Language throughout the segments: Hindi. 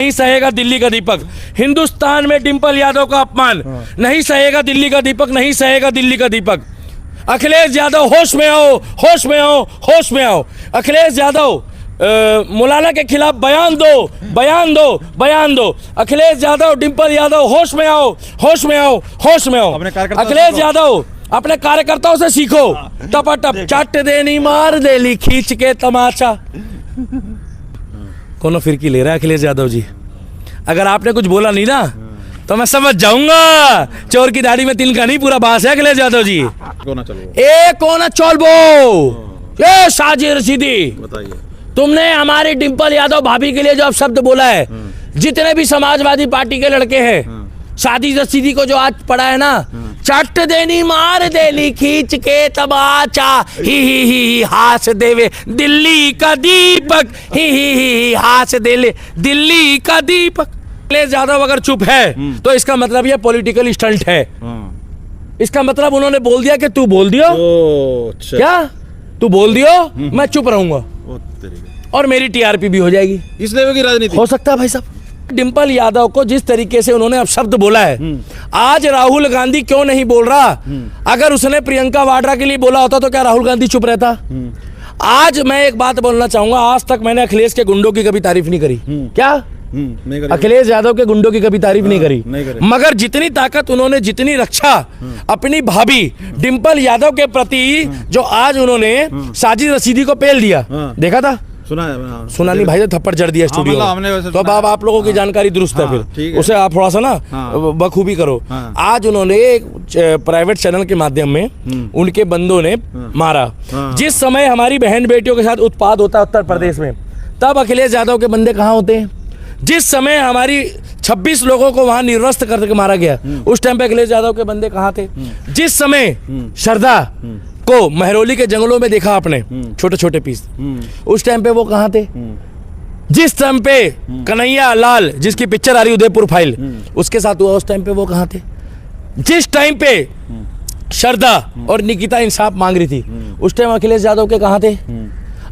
नहीं सहेगा दिल्ली का दीपक। हिंदुस्तान में डिंपल यादव का अपमान नहीं सहेगा दिल्ली का दीपक, नहीं सहेगा दिल्ली का दीपक। अखिलेश यादव होश में आओ, होश में आओ, होश में आओ। अखिलेश यादव मौलाना के खिलाफ बयान दो, बयान दो, बयान दो। अखिलेश यादव, डिंपल यादव होश में आओ, होश में आओ, होश में आओ। अखिलेश यादव अपने कार्यकर्ताओं से सीखो। टपाटप चट देनी मार देली खींच के तमाचा। कौन फिरकी ले रहा है अखिलेश यादव जी? अगर आपने कुछ बोला नहीं ना तो मैं समझ जाऊंगा चोर की दाढ़ी में तिनका नहीं, पूरा बास है अखिलेश यादव जी। कौन चलबो ये साजिद रशीदी, बताइए तुमने हमारी डिंपल यादव भाभी के लिए जो शब्द बोला है, जितने भी समाजवादी पार्टी के लड़के हैं, साजिद रशीदी को जो आज पढ़ा है ना, चट देनी मार देली खींच के तमाचा, ही हास देवे दिल्ली का दीपक, ही हास देले दिल्ली का दीपक। अखिलेश यादव अगर चुप है तो इसका मतलब ये पॉलिटिकल स्टंट है। इसका मतलब उन्होंने बोल दिया कि तू बोल दियो, क्या तू बोल दियो, मैं चुप रहूंगा और मेरी टीआरपी भी हो जाएगी। इस लेवल की राजनीति हो सकता है भाई साहब। डिंपल यादव को जिस तरीके से उन्होंने अब शब्द बोला है, आज राहुल गांधी क्यों नहीं बोल रहा? अगर उसने प्रियंका वाड्रा के लिए बोला होता तो क्या राहुल गांधी चुप रहता? आज मैं एक बात बोलना चाहूंगा, आज तक मैंने अखिलेश के गुंडों की कभी तारीफ नहीं करी। क्या अखिलेश यादव के गुंडों की कभी तारीफ नहीं करी, मगर जितनी ताकत उन्होंने, जितनी रक्षा अपनी भाभी डिंपल यादव के प्रति जो आज उन्होंने साजिद रशीदी को पेल दिया, देखा था? सुना नहीं भाई, थप्पड़ जड़ दिया स्टूडियो में। तो अब आप लोगों की जानकारी दुरुस्त है, फिर उसे आप थोड़ा सा ना बखूबी करो। आज उन्होंने एक प्राइवेट चैनल के माध्यम में उनके बंदों ने मारा। जिस समय हमारी बहन बेटियों के साथ उत्पात होता है उत्तर प्रदेश में, तब अखिलेश यादव के बंदे कहाँ होते हैं? जिस समय हमारी 26 लोगों को वहां निर्वस्त्र करके मारा गया, उस टाइम पे अखिलेश यादव के बंदे कहाँ थे? जिस समय श्रद्धा को महरौली के जंगलों में देखा आपने, छोटे छोटे पीस, उस टाइम पे वो कहाँ थे? जिस टाइम पे कन्हैया लाल, जिसकी पिक्चर आ रही उदयपुर फाइल, उसके साथ हुआ, उस टाइम पे वो कहाँ थे? जिस टाइम पे श्रद्धा और निकिता इंसाफ मांग रही थी, उस टाइम अखिलेश यादव के कहाँ थे?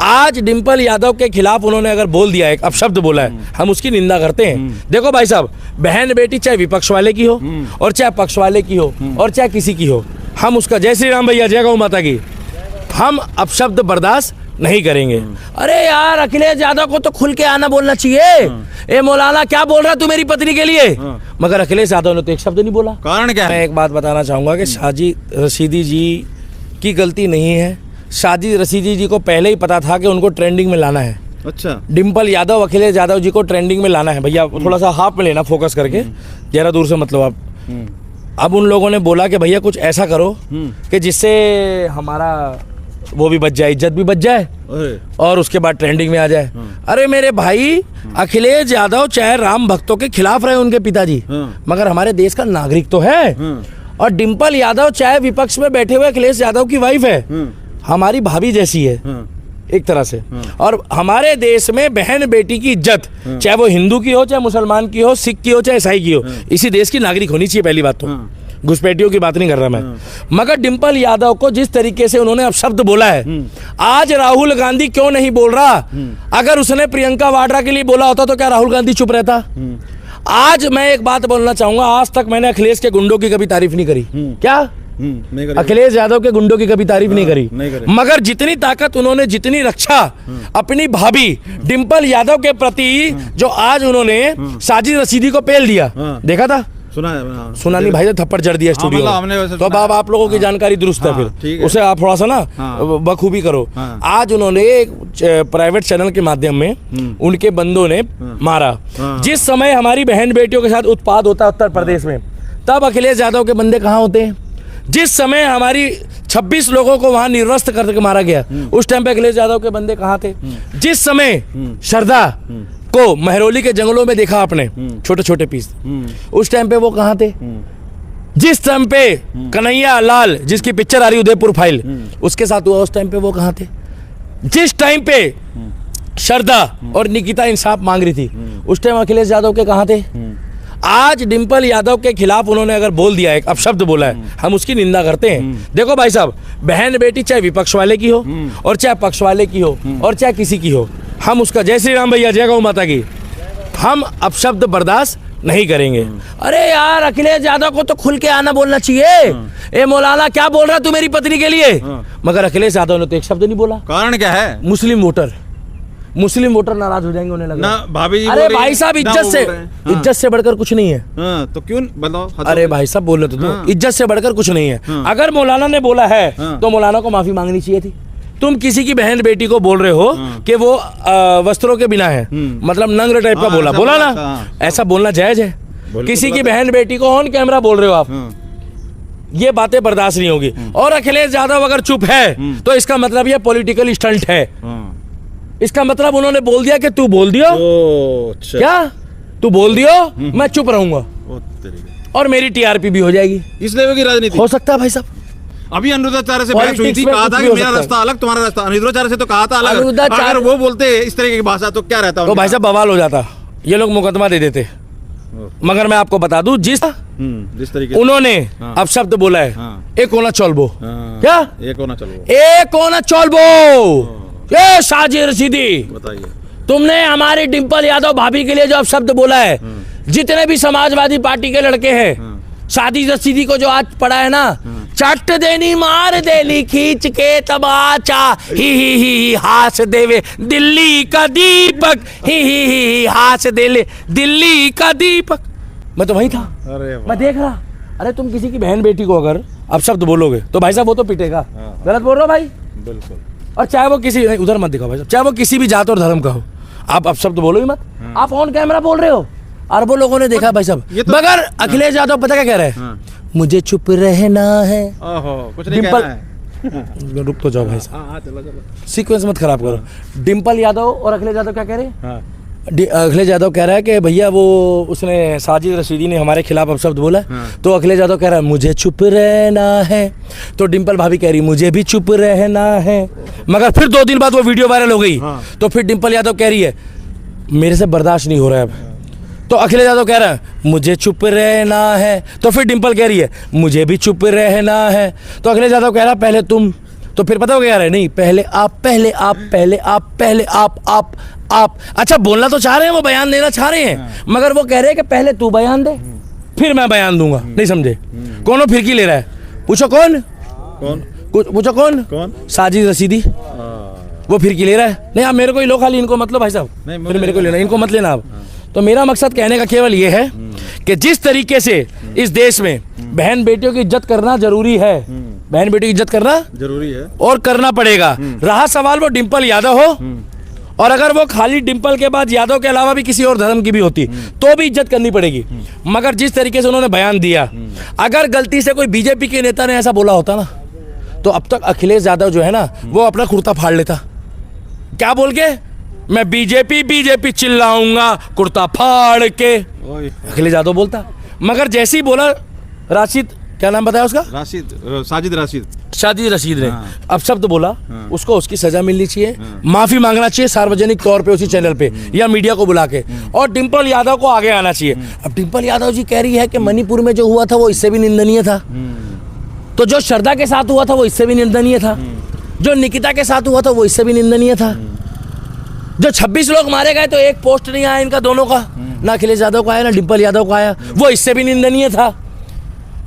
आज डिंपल यादव के खिलाफ उन्होंने अगर बोल दिया है, अब शब्द बोला है, हम उसकी निंदा करते हैं। देखो भाई साहब, बहन बेटी चाहे विपक्ष वाले की हो और चाहे पक्ष वाले की हो और चाहे किसी की हो, हम उसका, जय श्री राम भैया, जय गौ माता की, हम अब शब्द बर्दाश्त नहीं करेंगे। अरे यार, अखिलेश यादव को तो खुल के आना बोलना चाहिए। ए मौलाना, क्या बोल रहा तू मेरी पत्नी के लिए? मगर अखिलेश यादव ने तो एक शब्द नहीं बोला। कारण क्या है? मैं एक बात बताना चाहूंगा कि साजिद रशीदी जी की गलती नहीं है। साजिद रशीदी जी को पहले ही पता था कि उनको ट्रेंडिंग में लाना है। अच्छा, डिंपल यादव, अखिलेश यादव जी को ट्रेंडिंग में लाना है। भैया थोड़ा सा हाफ में लेना, फोकस करके, जरा दूर से मतलब आप। अब उन लोगों ने बोला कि भैया कुछ ऐसा करो कि जिससे हमारा वो भी बच जाए, इज्जत भी बच जाए और उसके बाद ट्रेंडिंग में आ जाए। अरे मेरे भाई, अखिलेश यादव चाहे राम भक्तों के खिलाफ रहे उनके पिताजी, मगर हमारे देश का नागरिक तो है। और डिंपल यादव चाहे विपक्ष में बैठे हुए अखिलेश यादव की वाइफ है, हमारी भाभी जैसी है एक तरह से। और हमारे देश में बहन बेटी की इज्जत, चाहे वो हिंदू की हो, चाहे मुसलमान की हो, सिख की हो, चाहे ईसाई की हो, इसी देश की नागरिक होनी चाहिए। पहली बात तो घुसपैठियों की बात नहीं कर रहा मैं, मगर डिंपल यादव को जिस तरीके से उन्होंने अब शब्द बोला है, आज राहुल गांधी क्यों नहीं बोल रहा? अगर उसने प्रियंका वाड्रा के लिए बोला होता तो क्या राहुल गांधी चुप रहता? आज मैं एक बात बोलना चाहूंगा, आज तक मैंने अखिलेश के गुंडों की कभी तारीफ नहीं करी। क्या अखिलेश यादव के गुंडों की कभी तारीफ नहीं करी, मगर जितनी ताकत उन्होंने, जितनी रक्षा अपनी भाभी डिंपल यादव के प्रति जो आज उन्होंने साजिद रशीदी को पेल दिया, देखा था? सुना नहीं भाई, थप्पड़ जड़ दिया स्टूडियो में। तो अब आप लोगों की जानकारी दुरुस्त है, फिर उसे आप थोड़ा सा ना बखूबी करो। आज उन्होंने एक प्राइवेट चैनल के माध्यम में उनके बंदों ने मारा। जिस समय हमारी बहन बेटियों के साथ उत्पात होता है उत्तर प्रदेश में, तब अखिलेश यादव के बंदे कहाँ होते हैं? जिस समय हमारी 26 लोगों को वहां निर्वस्त्र करके मारा गया, उस टाइम पे अखिलेश यादव के बंदे कहाँ थे? जिस समय श्रद्धा को महरौली के जंगलों में देखा आपने, छोटे छोटे पीस, उस टाइम पे वो कहाँ थे? जिस टाइम पे कन्हैया लाल, जिसकी पिक्चर आ रही उदयपुर फाइल, उसके साथ हुआ, उस टाइम पे वो कहाँ थे? जिस टाइम पे श्रद्धा और निकिता इंसाफ मांग रही थी, उस टाइम अखिलेश यादव के कहाँ थे? आज डिंपल यादव के खिलाफ उन्होंने अगर बोल दिया है, अब शब्द बोला है, हम उसकी निंदा करते हैं। देखो भाई साहब, बहन बेटी चाहे विपक्ष वाले की हो और चाहे पक्ष वाले की हो और चाहे किसी की हो, हम उसका, जय श्री राम भैया, जय गौ माता की, हम अपशब्द बर्दाश्त नहीं करेंगे। अरे यार अखिलेश यादव को तो खुल के आना बोलना चाहिए। ए मौलाना क्या बोल रहा तू मेरी पत्नी के लिए? मगर अखिलेश यादव ने तो एक शब्द नहीं बोला। कारण क्या है? मुस्लिम वोटर नाराज हो जाएंगे, उन्हें लगा ना भाभी जी। अरे भाई साहब इज्जत से बढ़कर कुछ नहीं है। तो क्यों बताओ? अरे भाई साहब बोल रहे तो इज्जत से बढ़कर कुछ नहीं है। अगर मौलाना ने बोला है तो मौलाना को माफी मांगनी चाहिए थी। तुम किसी की बहन बेटी को बोल रहे हो कि वो वस्त्रों के बिना है, मतलब नंग टाइप का बोला ना, ऐसा बोलना जायज है? किसी की बहन बेटी को ऑन कैमरा बोल रहे हो आप, ये बातें बर्दाश्त नहीं होगी। और अखिलेश यादव अगर चुप है तो इसका मतलब ये पॉलिटिकल स्टंट है। इसका मतलब उन्होंने बोल दिया कि तू बोल दियो। क्या तू बोल दियो, मैं चुप रहूंगा और मेरी टीआरपी भी हो जाएगी। इस लेवल की राजनीति हो सकता है भाई साहब। अभी अनिरुद्धाचार्य से बहस हुई थी, कहा था कि मेरा रास्ता अलग तुम्हारा रास्ता। अनिरुद्धाचार्य से तो कहा था अलग। अगर वो बोलते इस तरह की भाषा तो क्या रहता? तो भाई साहब बवाल हो जाता, ये लोग मुकदमा दे देते। मगर मैं आपको बता दूं जिस तरीके उन्होंने अपशब्द बोला है, एक कोना चलबो। क्या एक कोना चलबो? ये साजिद रशीदी, बताइए तुमने हमारी डिंपल यादव भाभी के लिए जो अपशब्द बोला है, जितने भी समाजवादी पार्टी के लड़के हैं, साजिद रशीदी को जो आज पड़ा है ना, चट देनी मार देली खींच के तमाचा, ही हास देवे दिल्ली का दीपक, ही हास देले दिल्ली का दीपक। मैं तो वही था, मैं देख रहा। अरे तुम किसी की बहन बेटी को अगर अपशब्द बोलोगे तो भाई साहब वो तो पिटेगा। गलत बोल रहे हो भाई? बिल्कुल। और चाहे वो किसी, उधर मत दिखाओ भाई साहब, चाहे वो किसी भी जात और धर्म का हो, आप अपशब्द बोलो ही मत। आप ऑन कैमरा बोल रहे हो, अरबों लोगों ने देखा भाई साहब। मगर अखिलेश यादव पता क्या कह रहे हैं? मुझे चुप रहना है। कुछ नहीं कहना है। रुक तो जाओ भाई साहब, सीक्वेंस मत खराब करो। डिंपल यादव और अखिलेश यादव क्या कह रहे हैं? अखिलेश यादव कह रहा है कि भैया वो उसने साजिद रशीदी ने हमारे खिलाफ अपशब्द बोला, तो अखिलेश यादव कह रहा है मुझे चुप रहना है। तो डिंपल भाभी कह रही मुझे भी चुप रहना है। मगर फिर 2 दिन बाद वो वीडियो वायरल हो गई, तो फिर डिंपल यादव कह रही है मेरे से बर्दाश्त नहीं हो रहा है अब। तो अखिलेश यादव कह रहा है मुझे चुप रहना है। तो फिर डिंपल कह रही है मुझे भी चुप रहना है। तो अखिलेश यादव कह रहा है पहले तुम, तो फिर पता हो क्या रहा है? नहीं, पहले आप, पहले आप, पहले आप, पहले आप। अच्छा बोलना तो चाह रहे हैं, वो बयान देना चाह रहे हैं, मगर वो कह रहे हैं कि पहले तू बयान दे फिर मैं बयान दूंगा। नहीं समझे? कौन फिरकी ले रहा है? पूछो कौन? पूछो कौन? साजिद रशीदी। वो फिरकी ले रहा है। नहीं आप मेरे को ही लो, खाली इनको मत लो भाई साहब, फिर मेरे को लेना, इनको मत लेना आप। तो मेरा मकसद कहने का केवल ये है कि जिस तरीके से इस देश में बहन बेटियों की इज्जत करना जरूरी है, बहन बेटी की इज्जत करना जरूरी है और करना पड़ेगा। रहा सवाल वो डिंपल यादव हो, और अगर वो खाली डिंपल के बाद यादव के अलावा भी किसी और धर्म की भी होती तो भी इज्जत करनी पड़ेगी। मगर जिस तरीके से उन्होंने बयान दिया, अगर गलती से कोई बीजेपी के नेता ने ऐसा बोला होता ना, तो अब तक अखिलेश यादव जो है ना वो अपना कुर्ता फाड़ लेता। क्या बोल के? मैं बीजेपी चिल्लाऊंगा कुर्ता फाड़ के, अखिलेश यादव बोलता। मगर जैसे ही बोला राशिद, क्या नाम बताया उसका? साजिद रशीद ने अपशब्द बोला, उसको उसकी सजा मिलनी चाहिए, माफी मांगना चाहिए सार्वजनिक तौर पे उसी चैनल पे या मीडिया को बुला के, और डिंपल यादव को आगे आना चाहिए। अब डिंपल यादव जी कह रही है कि मणिपुर में जो हुआ था वो इससे भी निंदनीय था, तो जो श्रद्धा के साथ हुआ था वो इससे भी निंदनीय था, जो निकिता के साथ हुआ था वो इससे भी निंदनीय था, जो 26 लोग मारे गए तो एक पोस्ट नहीं आया इनका दोनों का, ना अखिलेश यादव का आया ना डिंपल यादव का आया, वो इससे भी निंदनीय था।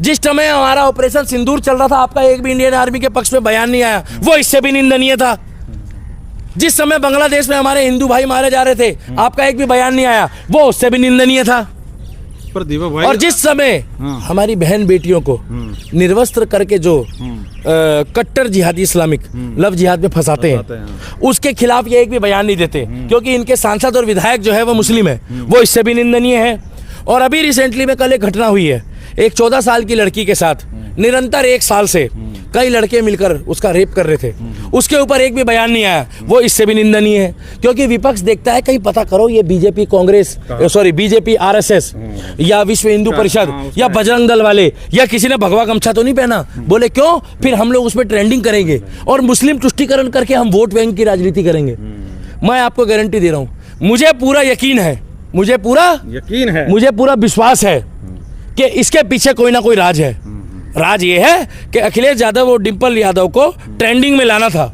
जिस समय हमारा ऑपरेशन सिंदूर चल रहा था, आपका एक भी इंडियन आर्मी के पक्ष में बयान नहीं आया, वो इससे भी निंदनीय था। जिस समय बांग्लादेश में हमारे हिंदू भाई मारे जा रहे थे, आपका एक भी बयान नहीं आया, वो उससे भी निंदनीय था। और जिस समय हमारी बहन बेटियों को निर्वस्त्र करके जो कट्टर जिहादी इस्लामिक लव जिहाद में फंसाते हैं, उसके खिलाफ ये एक भी बयान नहीं देते, क्योंकि इनके सांसद और विधायक जो है वो मुस्लिम है, वो इससे भी निंदनीय है। और अभी रिसेंटली में कल एक घटना हुई है, एक 14 साल की लड़की के साथ निरंतर 1 साल से कई लड़के मिलकर उसका रेप कर रहे थे, उसके ऊपर एक भी बयान नहीं आया, वो इससे भी निंदनीय है। क्योंकि विपक्ष देखता है कहीं पता करो ये बीजेपी कांग्रेस बीजेपी आरएसएस या विश्व हिंदू परिषद या बजरंग दल वाले या किसी ने भगवा गमछा तो नहीं पहना, बोले क्यों, फिर हम लोग उसमें ट्रेंडिंग करेंगे और मुस्लिम तुष्टीकरण करके हम वोट बैंक की राजनीति करेंगे। मैं आपको गारंटी दे रहा हूँ, मुझे पूरा यकीन है, मुझे पूरा विश्वास है कि इसके पीछे कोई ना कोई राज है। राज ये है कि अखिलेश यादव और डिंपल यादव को ट्रेंडिंग में लाना था,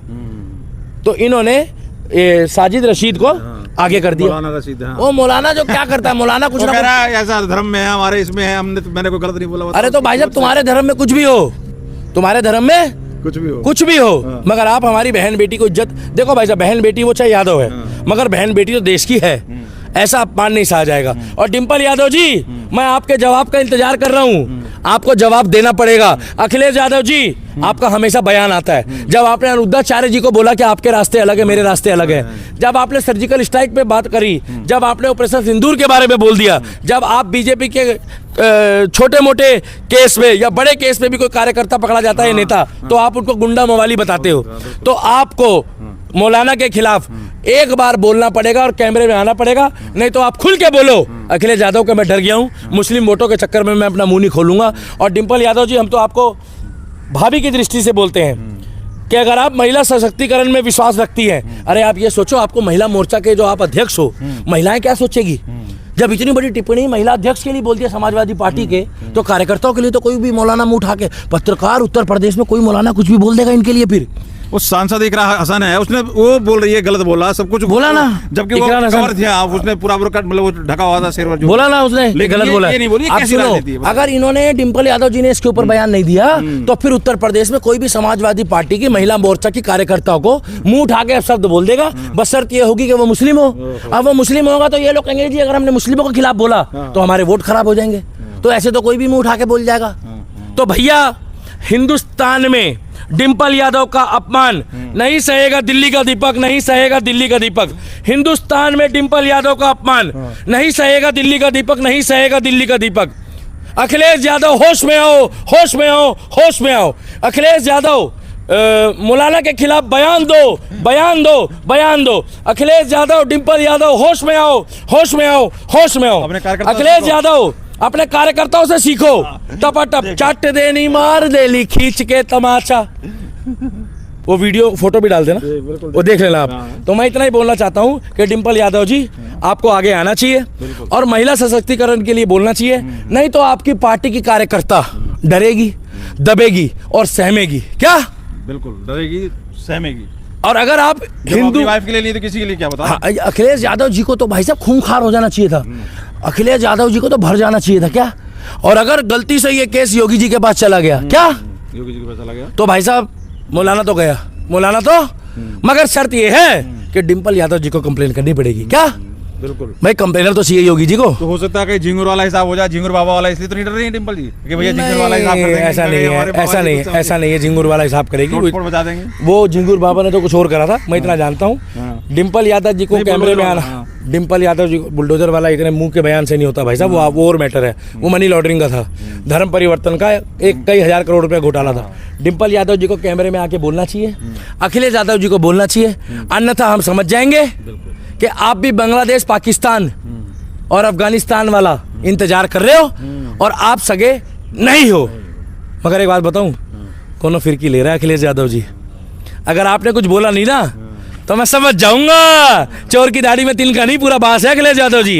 तो इन्होंने साजिद रशीद को आगे कर दिया। मौलाना रशीद, हाँ। वो मौलाना जो क्या करता है, मौलाना कुछ वो ना कह कुछ, रहा है ऐसा धर्म में है, हमारे इसमें है, मैंने कोई गलत नहीं बोला। अरे तो भाई साहब तुम्हारे धर्म में कुछ भी हो, तुम्हारे धर्म में कुछ भी हो, कुछ भी हो, मगर आप हमारी बहन बेटी को इज्जत, देखो भाई साहब बहन बेटी वो चाहे यादव है, मगर बहन बेटी तो देश की है, ऐसा अपमान नहीं सहा जाएगा। और डिम्पल यादव जी, मैं आपके जवाब का इंतजार कर रहा हूँ, आपको जवाब देना पड़ेगा। अखिलेश यादव जी, आपका हमेशा बयान आता है, जब आपने अनुद्धाचार्य जी को बोला कि आपके रास्ते अलग है, मेरे रास्ते अलग है, जब आपने सर्जिकल स्ट्राइक पे बात करी, जब आपने ऑपरेशन सिंदूर के बारे में बोल दिया, जब आप बीजेपी के छोटे मोटे केस में या बड़े केस में भी कोई कार्यकर्ता पकड़ा जाता है, नेता, तो आप उनको गुंडा मवाली बताते हो, तो आपको मौलाना के खिलाफ एक बार बोलना पड़ेगा और कैमरे में आना पड़ेगा, नहीं तो आप खुल के बोलो अखिलेश यादव का मैं डर गया हूं, मुस्लिम वोटों के चक्कर में मैं अपना मुंह नहीं खोलूंगा। और डिम्पल यादव जी, हम तो आपको भाभी की दृष्टि से बोलते हैं कि अगर आप महिला सशक्तिकरण में विश्वास रखती हैं, अरे आप ये सोचो, आपको महिला मोर्चा के जो आप अध्यक्ष हो, महिलाएं क्या सोचेगी जब इतनी बड़ी टिप्पणी महिला अध्यक्ष के लिए बोलती है समाजवादी पार्टी के, तो कार्यकर्ताओं के लिए तो कोई भी मौलाना मुंह उठा के, पत्रकार उत्तर प्रदेश में कोई मौलाना कुछ भी बोल देगा इनके लिए, फिर वो सांसद इकरा हसन है, उसने वो बोल रही है गलत बोला, सब कुछ बोला ना, जबकि वो कवर था, उसने पूरा मतलब वो ढका हुआ था, सिर बोला ना उसने गलत बोला। ये नहीं बोली, आप सुनो, अगर इन्होंने डिम्पल यादव जी ने इसके ऊपर बयान नहीं दिया, तो फिर उत्तर प्रदेश में कोई भी समाजवादी पार्टी की महिला मोर्चा की कार्यकर्ताओं को मुंह उठा के शब्द बोल देगा, बस शर्त ये होगी कि वो मुस्लिम हो। अब वो मुस्लिम होगा तो ये लोग कहेंगे जी अगर हमने मुस्लिमों के खिलाफ बोला तो हमारे वोट खराब हो जाएंगे, तो ऐसे तो कोई भी मुंह उठा के बोल जाएगा। तो भैया, हिंदुस्तान में डिम्पल यादव का अपमान नहीं सहेगा दिल्ली का दीपक, नहीं सहेगा दिल्ली का दीपक। हिंदुस्तान में डिम्पल यादव का अपमान नहीं सहेगा दिल्ली का दीपक, नहीं सहेगा दिल्ली का दीपक। अखिलेश यादव होश में आओ, होश में आओ, होश में आओ। अखिलेश यादव मौलाना के खिलाफ बयान दो, बयान दो, बयान दो। अखिलेश यादव, डिम्पल यादव, होश में आओ, होश में आओ, होश में आओ। अखिलेश यादव, अपने कार्यकर्ताओं से सीखो, टपाटप चट देनी मार देली खींच के तमाचा। वो वीडियो फोटो भी डाल देना, वो देख लेना आप। तो मैं इतना ही बोलना चाहता हूँ कि डिम्पल यादव जी, आपको आगे आना चाहिए और महिला सशक्तिकरण के लिए बोलना चाहिए, नहीं तो आपकी पार्टी की कार्यकर्ता डरेगी, दबेगी और सहमेगी। क्या? बिल्कुल डरेगी, सहमेगी। और अगर आप हिंदू वाइफ के लिए नहीं तो किसी के लिए क्या बता। अखिलेश यादव जी को तो भाई साहब खूंखार हो जाना चाहिए था, अखिलेश यादव जी को तो भर जाना चाहिए था क्या। और अगर गलती से ये केस योगी जी के पास चला गया, क्या योगी जी के पास चला गया, तो भाई साहब मौलाना तो गया, मौलाना तो, मगर शर्त ये है कि डिम्पल यादव जी को कंप्लेन करनी पड़ेगी। क्या? बिल्कुल भाई कंप्लेनर तो चाहिए योगी जी को। तो हो सकता है कि झिंगुर वाला हिसाब हो जाए, झिंगुर बाबा वाला, इसलिए तो नहीं डर रही है डिम्पल जी कि भैया झिंगुर वाला हिसाब कर देंगे। ऐसा नहीं है, ऐसा नहीं है, ऐसा नहीं है, झिंगुर वाला हिसाब करेगी, बता देंगे। वो झिंगुर बाबा ने तो कुछ और करा था, मैं इतना जानता हूँ। डिम्पल यादव जी को कैमरे में आना, डिम्पल यादव जी को बुलडोजर वाला इतने मुंह के बयान से नहीं होता भाई साहब, वो और मैटर है, वो मनी लॉन्ड्रिंग का था, धर्म परिवर्तन का एक कई हजार करोड़ रुपया घोटाला था। डिम्पल यादव जी को कैमरे में आके बोलना चाहिए, अखिलेश यादव जी को बोलना चाहिए, अन्यथा हम समझ जाएंगे कि आप भी बांग्लादेश, पाकिस्तान और अफगानिस्तान वाला इंतजार कर रहे हो और आप सगे नहीं हो। मगर एक बात बताऊं, कोनो फिरकी ले रहा है अखिलेश यादव जी, अगर आपने कुछ बोला नहीं ना तो मैं समझ जाऊंगा चोर की दाढ़ी में तिनका नहीं, पूरा बास है अखिलेश यादव जी।